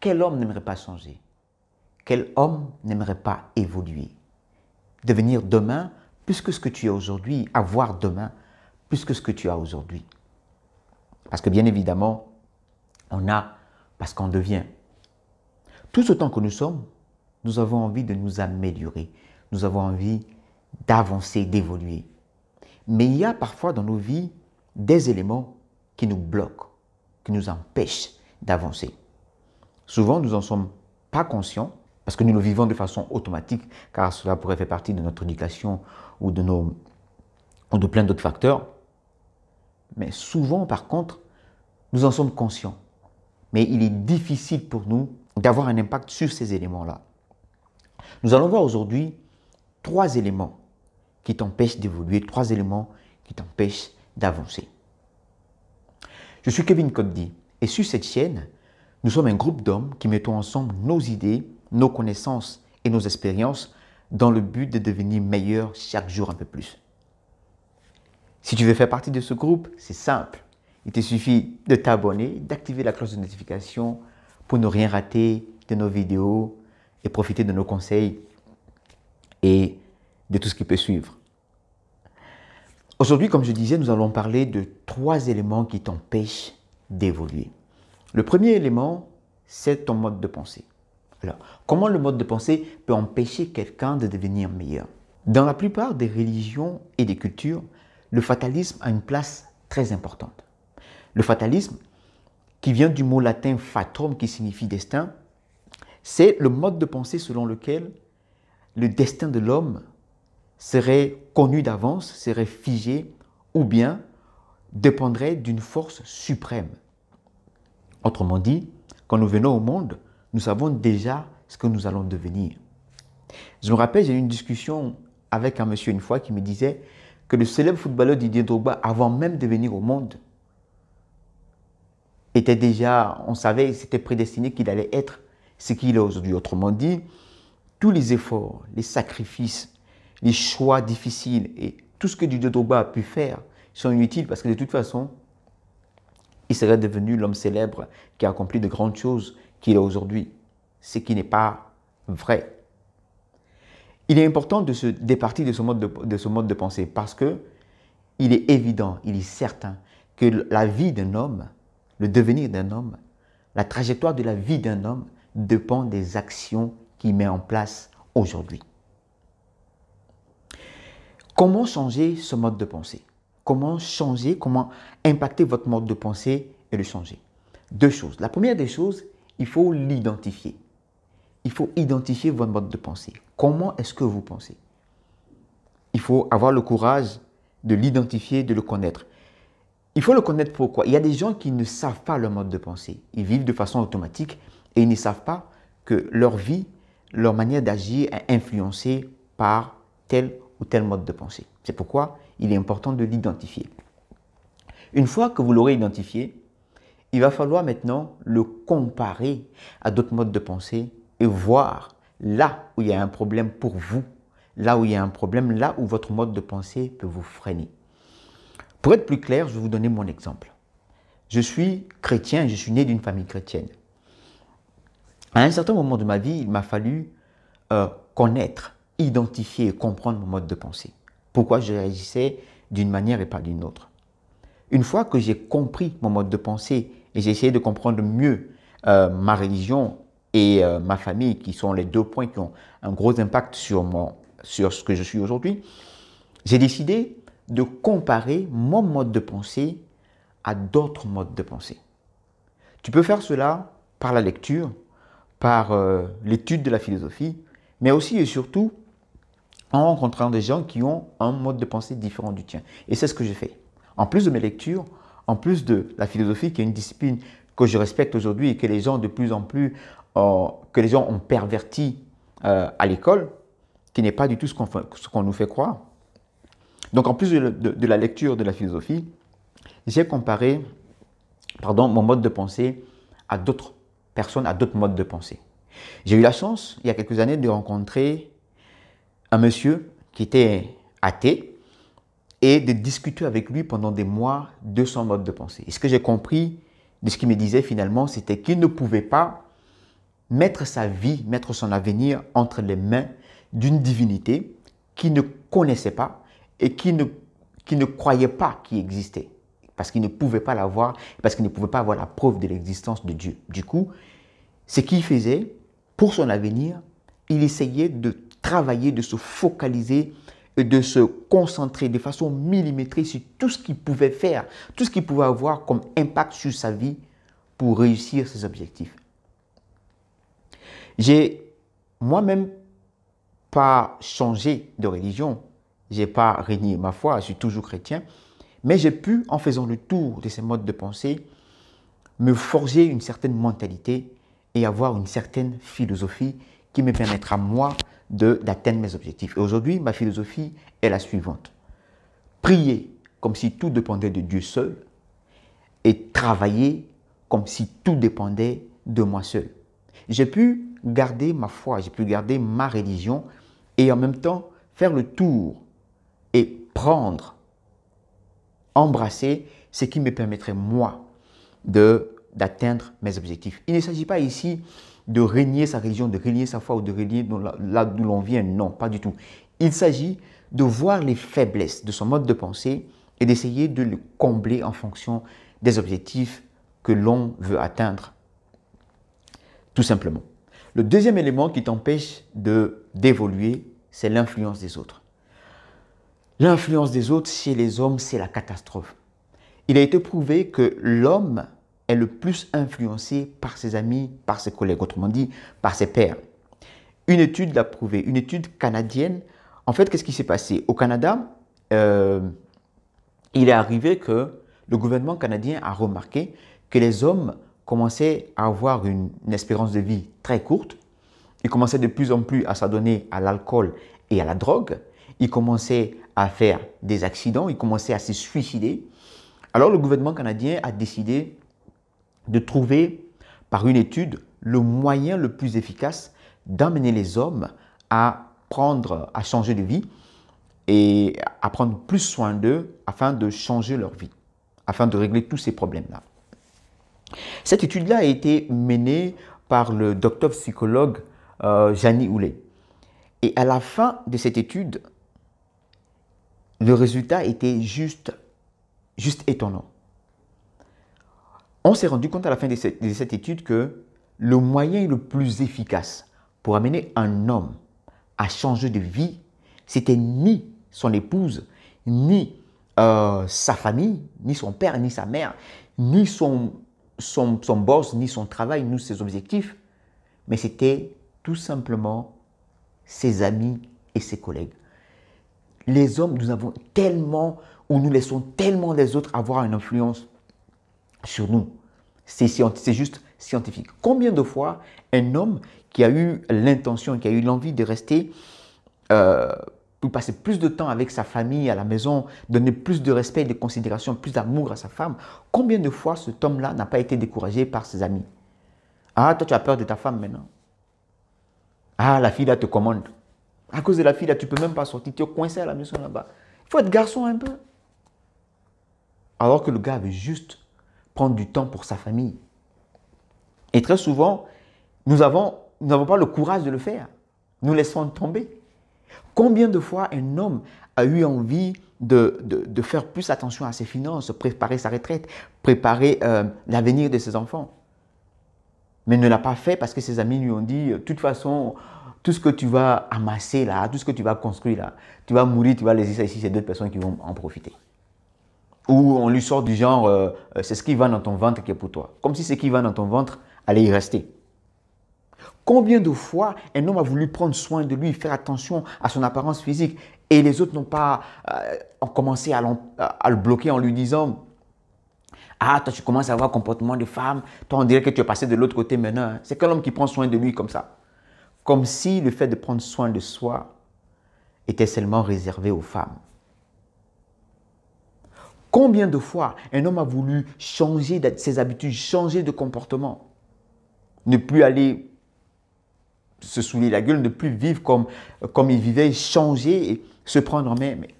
quel homme n'aimerait pas changer? Quel homme n'aimerait pas évoluer? Devenir demain plus que ce que tu es aujourd'hui, avoir demain plus que ce que tu as aujourd'hui. Parce que bien évidemment, on a parce qu'on devient. Tout autant que nous sommes, nous avons envie de nous améliorer. Nous avons envie d'avancer, d'évoluer. Mais il y a parfois dans nos vies des éléments qui nous bloquent, qui nous empêchent d'avancer. Souvent, nous n'en sommes pas conscients parce que nous le vivons de façon automatique, car cela pourrait faire partie de notre éducation ou de plein d'autres facteurs. Mais souvent, par contre, nous en sommes conscients. Mais il est difficile pour nous d'avoir un impact sur ces éléments-là. Nous allons voir aujourd'hui 3 éléments qui t'empêchent d'évoluer, 3 éléments qui t'empêchent d'avancer. Je suis Kevin Koddi et sur cette chaîne, nous sommes un groupe d'hommes qui mettons ensemble nos idées, nos connaissances et nos expériences dans le but de devenir meilleurs chaque jour un peu plus. Si tu veux faire partie de ce groupe, c'est simple. Il te suffit de t'abonner, d'activer la cloche de notification pour ne rien rater de nos vidéos et profiter de nos conseils et de tout ce qui peut suivre. Aujourd'hui, comme je disais, nous allons parler de 3 éléments qui t'empêchent d'évoluer. Le premier élément, c'est ton mode de pensée. Alors, comment le mode de pensée peut empêcher quelqu'un de devenir meilleur? Dans la plupart des religions et des cultures, le fatalisme a une place très importante. Le fatalisme, qui vient du mot latin fatum, qui signifie destin, c'est le mode de pensée selon lequel le destin de l'homme serait connu d'avance, serait figé ou bien dépendrait d'une force suprême. Autrement dit, quand nous venons au monde, nous savons déjà ce que nous allons devenir. Je me rappelle, j'ai eu une discussion avec un monsieur une fois qui me disait que le célèbre footballeur Didier Drogba, avant même de venir au monde, était déjà, on savait, c'était prédestiné qu'il allait être ce qu'il est aujourd'hui. Autrement dit, tous les efforts, les sacrifices, les choix difficiles et tout ce que Didier Drogba a pu faire sont inutiles parce que de toute façon, il serait devenu l'homme célèbre qui a accompli de grandes choses qu'il est aujourd'hui, ce qui n'est pas vrai. Il est important de se départir de ce mode de pensée parce que il est évident, il est certain que la vie d'un homme, le devenir d'un homme, la trajectoire de la vie d'un homme dépend des actions qu'il met en place aujourd'hui. Comment changer ce mode de pensée? Comment changer, comment impacter votre mode de pensée et le changer? 2 choses. La première des choses, il faut l'identifier. Il faut identifier votre mode de pensée. Comment est-ce que vous pensez? Il faut avoir le courage de l'identifier, de le connaître. Il faut le connaître pourquoi? Il y a des gens qui ne savent pas leur mode de pensée. Ils vivent de façon automatique et ils ne savent pas que leur vie, leur manière d'agir est influencée par tel ou tel mode de pensée. C'est pourquoi il est important de l'identifier. Une fois que vous l'aurez identifié, il va falloir maintenant le comparer à d'autres modes de pensée et voir là où il y a un problème pour vous, là où il y a un problème, là où votre mode de pensée peut vous freiner. Pour être plus clair, je vais vous donner mon exemple. Je suis chrétien, je suis né d'une famille chrétienne. À un certain moment de ma vie, il m'a fallu connaître, identifier et comprendre mon mode de pensée. Pourquoi je réagissais d'une manière et pas d'une autre. Une fois que j'ai compris mon mode de pensée et j'ai essayé de comprendre mieux ma religion et ma famille, qui sont les 2 points qui ont un gros impact sur ce que je suis aujourd'hui, j'ai décidé de comparer mon mode de pensée à d'autres modes de pensée. Tu peux faire cela par la lecture, par l'étude de la philosophie, mais aussi et surtout en rencontrant des gens qui ont un mode de pensée différent du tien. Et c'est ce que j'ai fait. En plus de mes lectures, en plus de la philosophie, qui est une discipline que je respecte aujourd'hui et que les gens de plus en plus, que les gens ont perverti à l'école, qui n'est pas du tout ce qu'on nous fait croire. Donc en plus de la lecture de la philosophie, j'ai comparé mon mode de pensée à d'autres personnes, à d'autres modes de pensée. J'ai eu la chance, il y a quelques années, de rencontrer un monsieur qui était athée et de discuter avec lui pendant des mois de son mode de pensée. Et ce que j'ai compris de ce qu'il me disait finalement, c'était qu'il ne pouvait pas mettre sa vie, mettre son avenir entre les mains d'une divinité qu'il ne connaissait pas et qui ne croyait pas qu'il existait, parce qu'il ne pouvait pas la voir, parce qu'il ne pouvait pas avoir la preuve de l'existence de Dieu. Du coup, ce qu'il faisait pour son avenir, il essayait de travailler, de se focaliser et de se concentrer de façon millimétrée sur tout ce qu'il pouvait faire, tout ce qu'il pouvait avoir comme impact sur sa vie pour réussir ses objectifs. J'ai moi-même pas changé de religion, je n'ai pas renié ma foi, je suis toujours chrétien, mais j'ai pu, en faisant le tour de ces modes de pensée, me forger une certaine mentalité et avoir une certaine philosophie qui me permettra, moi, d'atteindre mes objectifs. Et aujourd'hui, ma philosophie est la suivante. Prier comme si tout dépendait de Dieu seul et travailler comme si tout dépendait de moi seul. J'ai pu garder ma foi, j'ai pu garder ma religion et en même temps faire le tour et prendre, embrasser ce qui me permettrait, moi, d'atteindre mes objectifs. Il ne s'agit pas ici de renier sa religion, de renier sa foi ou de renier là d'où l'on vient. Non, pas du tout. Il s'agit de voir les faiblesses de son mode de pensée et d'essayer de le combler en fonction des objectifs que l'on veut atteindre, tout simplement. Le deuxième élément qui t'empêche d'évoluer, c'est l'influence des autres. L'influence des autres chez les hommes, c'est la catastrophe. Il a été prouvé que l'homme est le plus influencé par ses amis, par ses collègues, autrement dit, par ses pairs. Une étude l'a prouvé, une étude canadienne. En fait, qu'est-ce qui s'est passé? Au Canada, il est arrivé que le gouvernement canadien a remarqué que les hommes commençaient à avoir une espérance de vie très courte. Ils commençaient de plus en plus à s'adonner à l'alcool et à la drogue. Ils commençaient à faire des accidents, ils commençaient à se suicider. Alors le gouvernement canadien a décidé de trouver par une étude le moyen le plus efficace d'amener les hommes à changer de vie et à prendre plus soin d'eux afin de changer leur vie, afin de régler tous ces problèmes-là. Cette étude-là a été menée par le docteur psychologue Jani Houlet. Et à la fin de cette étude, le résultat était juste étonnant. On s'est rendu compte à la fin de cette étude que le moyen le plus efficace pour amener un homme à changer de vie, c'était ni son épouse, ni sa famille, ni son père, ni sa mère, ni son boss, ni son travail, ni ses objectifs, mais c'était tout simplement ses amis et ses collègues. Les hommes, nous avons tellement, ou nous laissons tellement les autres avoir une influence sur nous. C'est juste scientifique. Combien de fois un homme qui a eu l'intention, qui a eu l'envie de rester, pour passer plus de temps avec sa famille à la maison, donner plus de respect, de considération, plus d'amour à sa femme, combien de fois cet homme-là n'a pas été découragé par ses amis? Ah, toi tu as peur de ta femme maintenant. Ah, la fille là te commande. À cause de la fille là, tu ne peux même pas sortir, tu es coincé à la maison là-bas. Il faut être garçon un peu. Alors que le gars veut juste prendre du temps pour sa famille. Et très souvent, nous n'avons pas le courage de le faire. Nous laissons tomber. Combien de fois un homme a eu envie de faire plus attention à ses finances, préparer sa retraite, préparer l'avenir de ses enfants, mais ne l'a pas fait parce que ses amis lui ont dit, de toute façon, tout ce que tu vas amasser là, tout ce que tu vas construire là, tu vas mourir, tu vas laisser ça ici, c'est d'autres personnes qui vont en profiter. Ou on lui sort du genre, c'est ce qui va dans ton ventre qui est pour toi. Comme si ce qui va dans ton ventre allait y rester. Combien de fois un homme a voulu prendre soin de lui, faire attention à son apparence physique et les autres ont commencé à le bloquer en lui disant « Ah, toi tu commences à avoir un comportement de femme, toi on dirait que tu es passé de l'autre côté maintenant. » C'est quel homme qui prend soin de lui comme ça? Comme si le fait de prendre soin de soi était seulement réservé aux femmes. Combien de fois un homme a voulu changer ses habitudes, changer de comportement, ne plus aller se saouler la gueule, ne plus vivre comme il vivait, changer et se prendre en main. Mais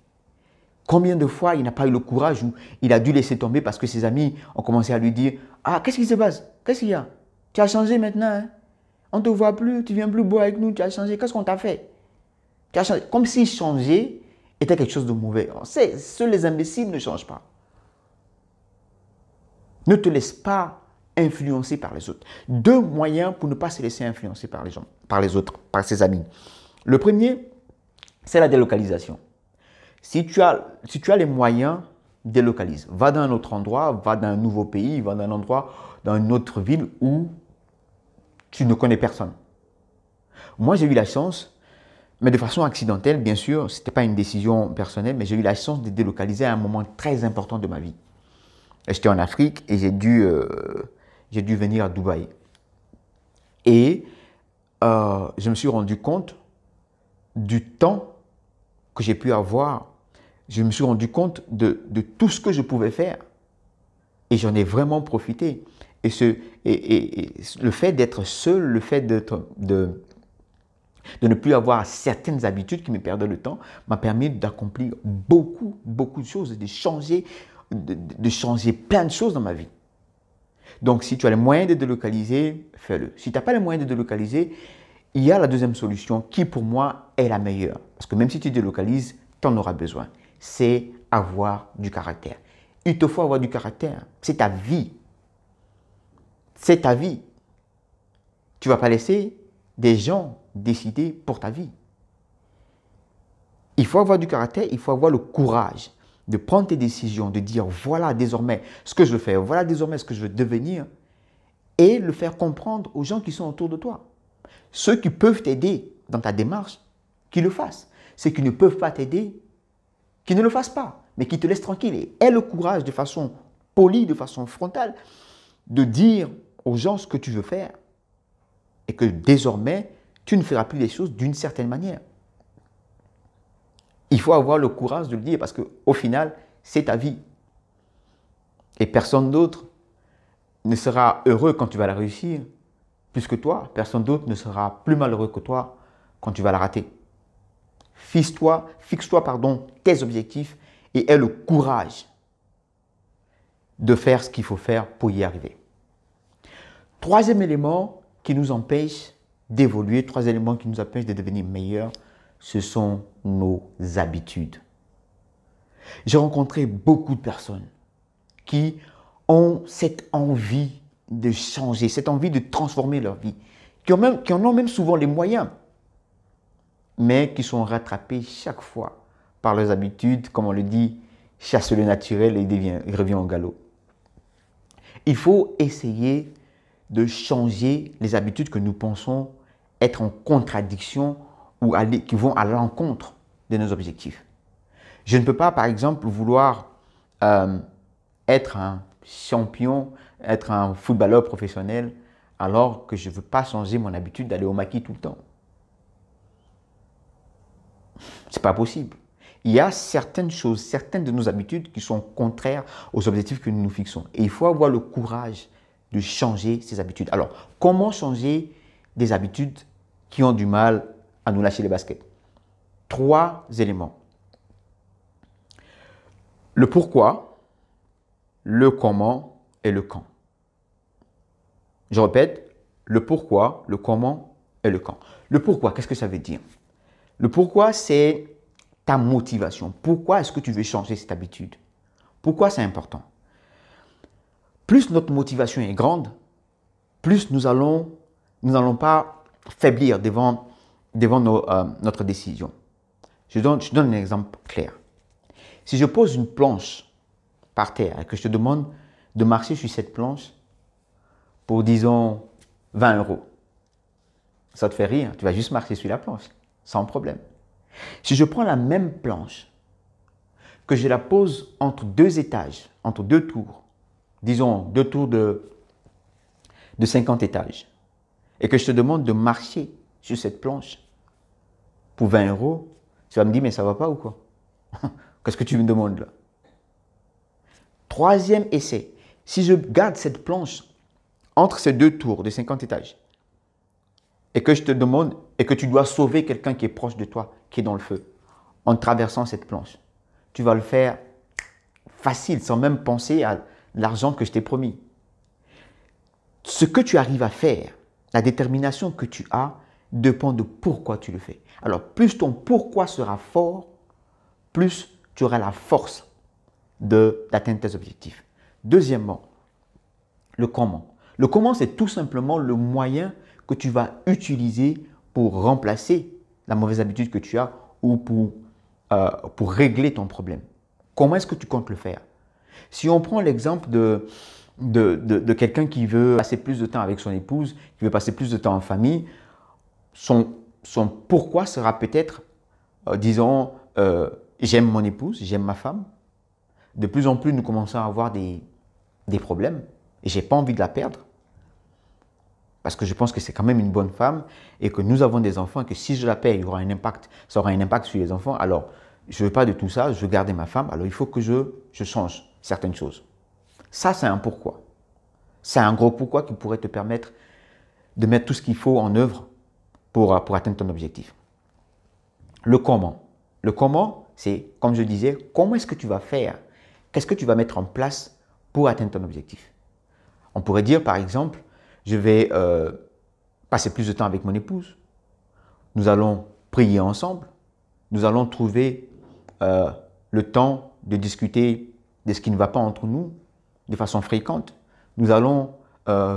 combien de fois il n'a pas eu le courage ou il a dû laisser tomber parce que ses amis ont commencé à lui dire « Ah, qu'est-ce qui se passe? Qu'est-ce qu'il y a? Tu as changé maintenant, hein? On ne te voit plus, tu viens plus boire avec nous, tu as changé. Qu'est-ce qu'on t'a fait? Tu as changé. Comme si changer était quelque chose de mauvais. On sait, seuls les imbéciles ne changent pas. Ne te laisse pas influencer par les autres. Deux moyens pour ne pas se laisser influencer par les gens, par les autres, par ses amis. Le premier, c'est la délocalisation. Si tu as les moyens, délocalise. Va dans un autre endroit, va dans un nouveau pays, va dans un endroit, dans une autre ville où tu ne connais personne. Moi, j'ai eu la chance, mais de façon accidentelle, bien sûr, ce n'était pas une décision personnelle, mais j'ai eu la chance de délocaliser à un moment très important de ma vie. J'étais en Afrique et j'ai dû venir à Dubaï. Et je me suis rendu compte du temps que j'ai pu avoir. Je me suis rendu compte de tout ce que je pouvais faire. Et j'en ai vraiment profité. Et le fait d'être seul, le fait de ne plus avoir certaines habitudes qui me perdaient le temps, m'a permis d'accomplir beaucoup de choses, de changer plein de choses dans ma vie. Donc, si tu as les moyens de délocaliser, fais-le. Si tu n'as pas les moyens de délocaliser, il y a la deuxième solution qui, pour moi, est la meilleure. Parce que même si tu délocalises, tu en auras besoin. C'est avoir du caractère. Il te faut avoir du caractère. C'est ta vie. C'est ta vie. Tu ne vas pas laisser des gens décider pour ta vie. Il faut avoir du caractère, il faut avoir le courage de prendre tes décisions, de dire voilà désormais ce que je veux faire, voilà désormais ce que je veux devenir et le faire comprendre aux gens qui sont autour de toi. Ceux qui peuvent t'aider dans ta démarche, qu'ils le fassent. Ceux qui ne peuvent pas t'aider, qu'ils ne le fassent pas, mais qu'ils te laissent tranquille. Et aie le courage de façon polie, de façon frontale, de dire aux gens ce que tu veux faire et que désormais, tu ne feras plus les choses d'une certaine manière. Il faut avoir le courage de le dire parce qu'au final, c'est ta vie. Et personne d'autre ne sera heureux quand tu vas la réussir plus que toi. Personne d'autre ne sera plus malheureux que toi quand tu vas la rater. Fixe-toi tes objectifs et aie le courage de faire ce qu'il faut faire pour y arriver. Troisième élément qui nous empêche d'évoluer, trois éléments qui nous empêchent de devenir meilleurs, ce sont nos habitudes. J'ai rencontré beaucoup de personnes qui ont cette envie de changer, cette envie de transformer leur vie, qui en ont même souvent les moyens, mais qui sont rattrapés chaque fois par leurs habitudes, comme on le dit, chasse le naturel et il revient au galop. Il faut essayer de changer les habitudes que nous pensons être en contradiction ou qui vont à l'encontre de nos objectifs. Je ne peux pas, par exemple, vouloir être un champion, être un footballeur professionnel, alors que je ne veux pas changer mon habitude d'aller au maquis tout le temps. Ce n'est pas possible. Il y a certaines choses, certaines de nos habitudes qui sont contraires aux objectifs que nous nous fixons. Et il faut avoir le courage de changer ces habitudes. Alors, comment changer des habitudes qui ont du mal à nous lâcher les baskets? Trois éléments. Le pourquoi, le comment et le quand. Je répète, le pourquoi, le comment et le quand. Le pourquoi, qu'est-ce que ça veut dire? Le pourquoi, c'est ta motivation. Pourquoi est-ce que tu veux changer cette habitude? Pourquoi c'est important? Plus notre motivation est grande, plus nous n'allons pas faiblir devant notre décision. Je donne un exemple clair. Si je pose une planche par terre et que je te demande de marcher sur cette planche pour, disons, 20 €, ça te fait rire, tu vas juste marcher sur la planche, sans problème. Si je prends la même planche, que je la pose entre deux étages, entre deux tours, disons 2 tours de 50 étages, et que je te demande de marcher sur cette planche pour 20 €, tu vas me dire, mais ça ne va pas ou quoi? Qu'est-ce que tu me demandes là? Troisième essai, si je garde cette planche entre ces 2 tours de 50 étages, et que je te demande, et que tu dois sauver quelqu'un qui est proche de toi, qui est dans le feu, en traversant cette planche, tu vas le faire facile, sans même penser à l'argent que je t'ai promis. Ce que tu arrives à faire, la détermination que tu as dépend de pourquoi tu le fais. Alors, plus ton pourquoi sera fort, plus tu auras la force d'atteindre tes objectifs. Deuxièmement, le comment. Le comment, c'est tout simplement le moyen que tu vas utiliser pour remplacer la mauvaise habitude que tu as ou pour régler ton problème. Comment est-ce que tu comptes le faire? Si on prend l'exemple de quelqu'un qui veut passer plus de temps avec son épouse, qui veut passer plus de temps en famille, son pourquoi sera peut-être, disons, j'aime mon épouse, j'aime ma femme. De plus en plus, nous commençons à avoir des problèmes et je n'ai pas envie de la perdre parce que je pense que c'est quand même une bonne femme et que nous avons des enfants et que si je la perds, il y aura un impact, ça aura un impact sur les enfants. Alors, je ne veux pas de tout ça, je veux garder ma femme, alors il faut que je change certaines choses. Ça, c'est un pourquoi. C'est un gros pourquoi qui pourrait te permettre de mettre tout ce qu'il faut en œuvre pour atteindre ton objectif. Le comment. Le comment, c'est, comme je disais, comment est-ce que tu vas faire? Qu'est-ce que tu vas mettre en place pour atteindre ton objectif? On pourrait dire, par exemple, je vais passer plus de temps avec mon épouse. Nous allons prier ensemble. Nous allons trouver le temps de discuter de ce qui ne va pas entre nous de façon fréquente. Nous allons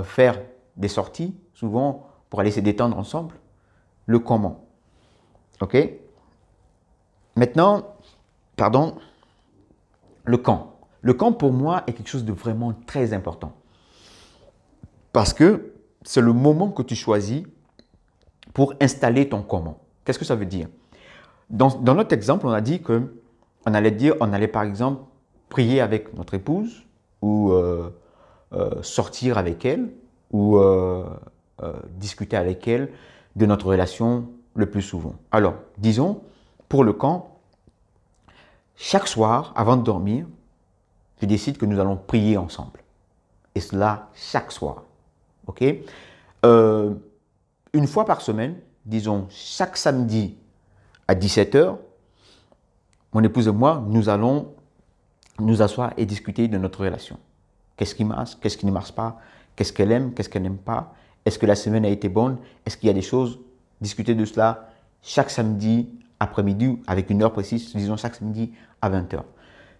faire des sorties, souvent, pour aller se détendre ensemble. Le comment. OK? Maintenant, pardon, le quand. Le quand, pour moi, est quelque chose de vraiment très important. Parce que c'est le moment que tu choisis pour installer ton comment. Qu'est-ce que ça veut dire? Dans notre exemple, on a dit qu'on allait par exemple prier avec notre épouse ou sortir avec elle ou discuter avec elle de notre relation le plus souvent. Alors, disons, pour le quand, chaque soir, avant de dormir, je décide que nous allons prier ensemble. Et cela chaque soir. OK? Une fois par semaine, disons chaque samedi à 17 h, mon épouse et moi, nous allons nous asseoir et discuter de notre relation. Qu'est-ce qui marche? Qu'est-ce qui ne marche pas? Qu'est-ce qu'elle aime? Qu'est-ce qu'elle n'aime pas? Est-ce que la semaine a été bonne? Est-ce qu'il y a des choses? Discuter de cela chaque samedi après-midi avec une heure précise, disons chaque samedi à 20 h.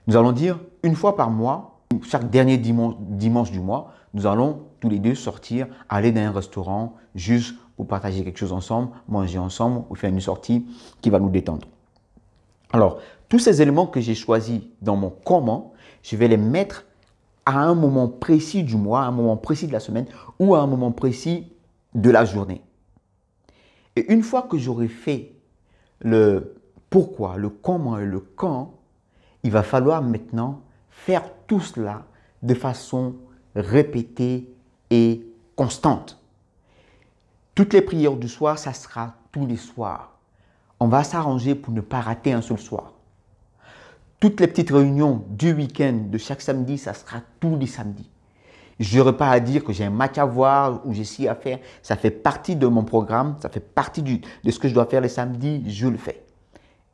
Nous allons dire une fois par mois, chaque dernier dimanche du mois, nous allons tous les deux sortir, aller dans un restaurant juste pour partager quelque chose ensemble, manger ensemble ou faire une sortie qui va nous détendre. Alors, tous ces éléments que j'ai choisis dans mon comment, je vais les mettre à un moment précis du mois, à un moment précis de la semaine ou à un moment précis de la journée. Et une fois que j'aurai fait le pourquoi, le comment et le quand, il va falloir maintenant faire tout cela de façon répétée et constante. Toutes les prières du soir, ça sera tous les soirs. On va s'arranger pour ne pas rater un seul soir. Toutes les petites réunions du week-end de chaque samedi, ça sera tous les samedis. Je n'aurai pas à dire que j'ai un match à voir ou j'ai ci à faire. Ça fait partie de mon programme, ça fait partie de ce que je dois faire les samedis, je le fais.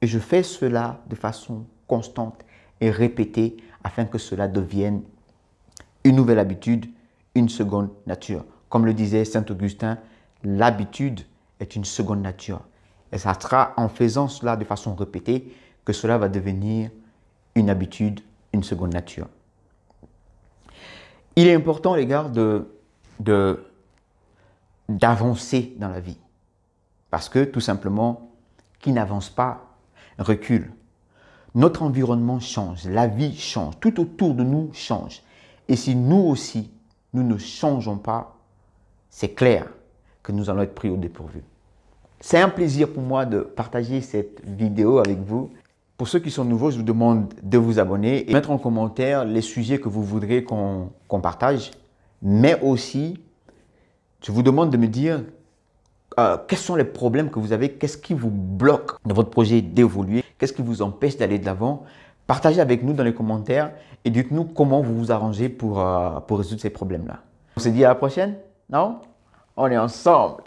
Et je fais cela de façon constante et répétée afin que cela devienne une nouvelle habitude, une seconde nature. Comme le disait Saint Augustin, l'habitude est une seconde nature. Et ça sera en faisant cela de façon répétée que cela va devenir une habitude, une seconde nature. Il est important, les gars, d'avancer dans la vie. Parce que, tout simplement, qui n'avance pas recule. Notre environnement change, la vie change, tout autour de nous change. Et si nous aussi, nous ne changeons pas, c'est clair que nous allons être pris au dépourvu. C'est un plaisir pour moi de partager cette vidéo avec vous. Pour ceux qui sont nouveaux, je vous demande de vous abonner et de mettre en commentaire les sujets que vous voudrez qu'on partage. Mais aussi, je vous demande de me dire quels sont les problèmes que vous avez, qu'est-ce qui vous bloque dans votre projet d'évoluer, qu'est-ce qui vous empêche d'aller de l'avant. Partagez avec nous dans les commentaires et dites-nous comment vous vous arrangez pour résoudre ces problèmes-là. On se dit à la prochaine, non? On est ensemble.